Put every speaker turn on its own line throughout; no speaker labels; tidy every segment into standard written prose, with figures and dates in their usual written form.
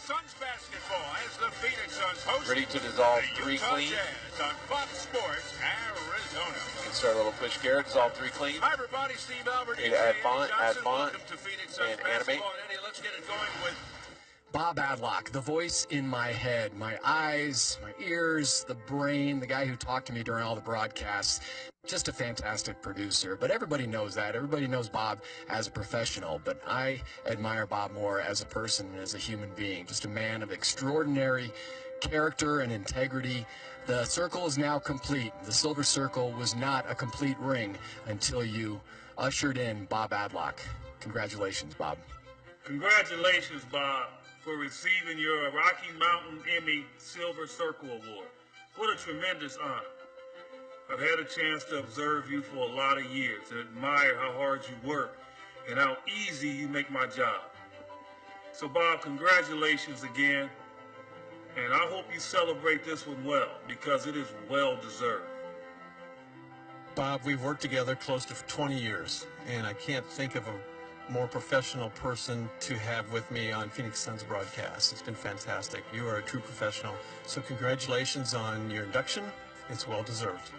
Suns basketball as the Phoenix Suns host.
Ready to dissolve
the
3
Utah
clean.
Jazz on Fox Sports, Arizona.
Let's start a little push, Garrett. Dissolve 3 clean.
Hi, everybody. Steve Albert.
Add font,
Welcome to Phoenix Suns
and
basketball.
animate.
And Eddie, let's get it going with
Bob Adlhoch, the voice in my head, my eyes, my ears, the brain, the guy who talked to me during all the broadcasts. Just a fantastic producer, but everybody knows that. Everybody knows Bob as a professional, but I admire Bob more as a person and as a human being. Just a man of extraordinary character and integrity. The circle is now complete. The Silver Circle was not a complete ring until you ushered in Bob Adlhoch. Congratulations, Bob.
Congratulations, Bob, for receiving your Rocky Mountain Emmy Silver Circle Award. What a tremendous honor. I've had a chance to observe you for a lot of years and admire how hard you work and how easy you make my job. So, Bob, congratulations again, and I hope you celebrate this one well, because it is well deserved.
Bob, we've worked together close to 20 years, and I can't think of a more professional person to have with me on Phoenix Suns broadcast. It's been fantastic. You are a true professional. So congratulations on your induction. It's well deserved.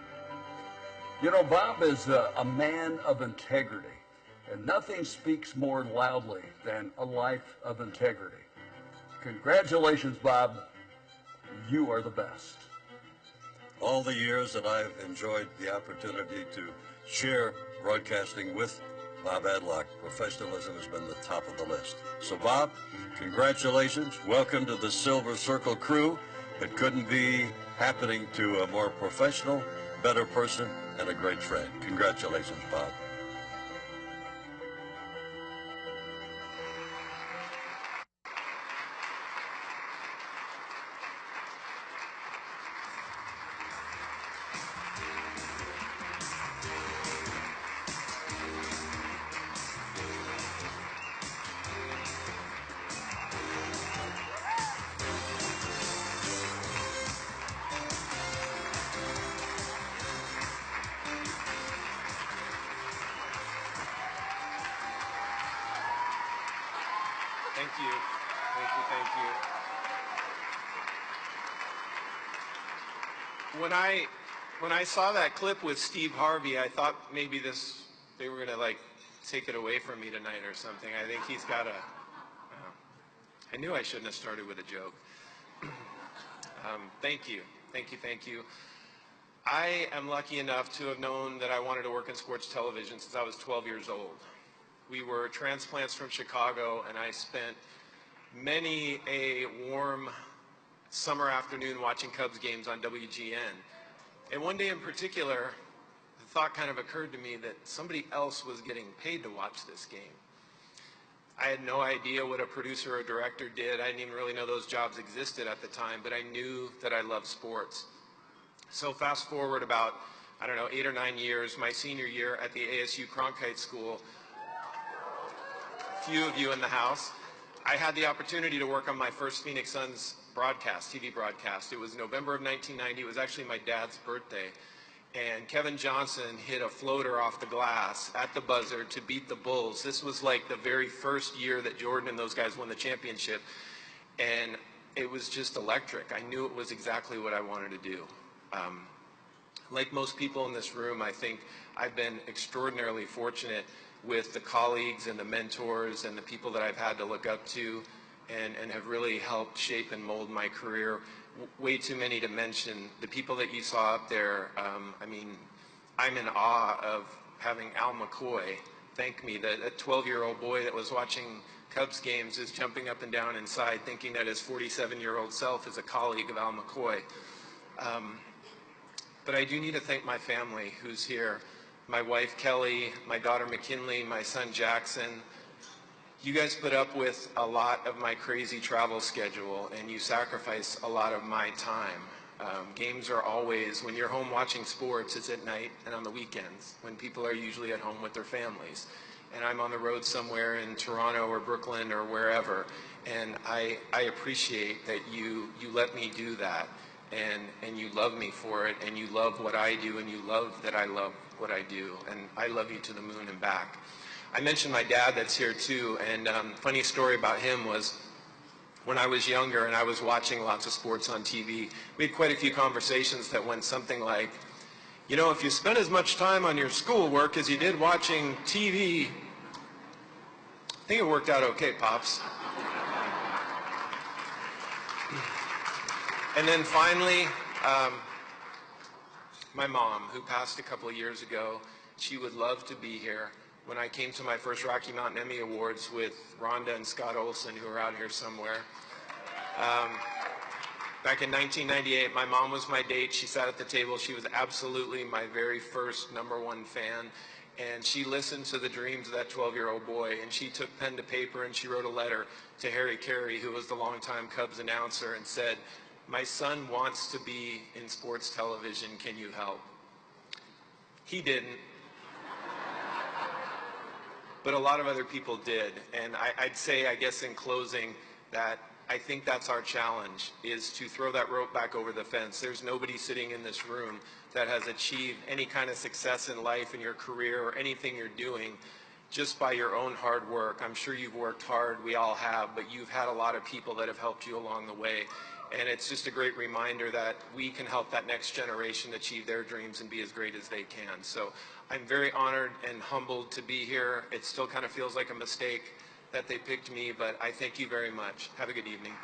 You know, Bob is a man of integrity, and nothing speaks more loudly than a life of integrity. Congratulations, Bob. You are the best.
All the years that I've enjoyed the opportunity to share broadcasting with Bob Adlhoch, professionalism has been the top of the list. So, Bob, congratulations. Welcome to the Silver Circle crew. It couldn't be happening to a more professional, better person, and a great friend. Congratulations, Bob.
Thank you. Thank you, thank you. When I saw that clip with Steve Harvey, I thought maybe they were gonna like take it away from me tonight or something. I think he's got I knew I shouldn't have started with a joke. Thank you, thank you, thank you. I am lucky enough to have known that I wanted to work in sports television since I was 12 years old. We were transplants from Chicago, and I spent many a warm summer afternoon watching Cubs games on WGN. And one day in particular, the thought kind of occurred to me that somebody else was getting paid to watch this game. I had no idea what a producer or director did. I didn't even really know those jobs existed at the time, but I knew that I loved sports. So fast forward about, I don't know, 8 or 9 years, my senior year at the ASU Cronkite School, few of you in the house, I had the opportunity to work on my first Phoenix Suns broadcast, TV broadcast. It was November of 1990. It was actually my dad's birthday. And Kevin Johnson hit a floater off the glass at the buzzer to beat the Bulls. This was like the very first year that Jordan and those guys won the championship. And it was just electric. I knew it was exactly what I wanted to do. Like most people in this room, I think I've been extraordinarily fortunate with the colleagues and the mentors and the people that I've had to look up to and have really helped shape and mold my career. Way too many to mention. The people that you saw up there, I mean, I'm in awe of having Al McCoy thank me. That a 12-year-old boy that was watching Cubs games is jumping up and down inside thinking that his 47-year-old self is a colleague of Al McCoy. But I do need to thank my family who's here. My wife, Kelly, my daughter, McKinley, my son, Jackson. You guys put up with a lot of my crazy travel schedule, and you sacrifice a lot of my time. Games are always, when you're home watching sports, it's at night and on the weekends, when people are usually at home with their families. And I'm on the road somewhere in Toronto or Brooklyn or wherever, and I appreciate that you let me do that, and you love me for it, and you love what I do, and you love that I love what I do, and I love you to the moon and back. I mentioned my dad that's here too, and funny story about him was when I was younger and I was watching lots of sports on TV. We had quite a few conversations that went something like, you know, if you spent as much time on your schoolwork as you did watching TV, I think it worked out okay, Pops. And then finally, my mom, who passed a couple of years ago, she would love to be here. When I came to my first Rocky Mountain Emmy Awards with Rhonda and Scott Olson, who are out here somewhere, back in 1998, my mom was my date. She sat at the table. She was absolutely my very first #1 fan. And she listened to the dreams of that 12-year-old boy, and she took pen to paper and she wrote a letter to Harry Carey, who was the longtime Cubs announcer, and said, "My son wants to be in sports television. Can you help?" He didn't. But a lot of other people did. And I'd say, I guess in closing, that I think that's our challenge, is to throw that rope back over the fence. There's nobody sitting in this room that has achieved any kind of success in life, in your career, or anything you're doing just by your own hard work. I'm sure you've worked hard, we all have, but you've had a lot of people that have helped you along the way. And it's just a great reminder that we can help that next generation achieve their dreams and be as great as they can. So I'm very honored and humbled to be here. It still kind of feels like a mistake that they picked me, but I thank you very much. Have a good evening.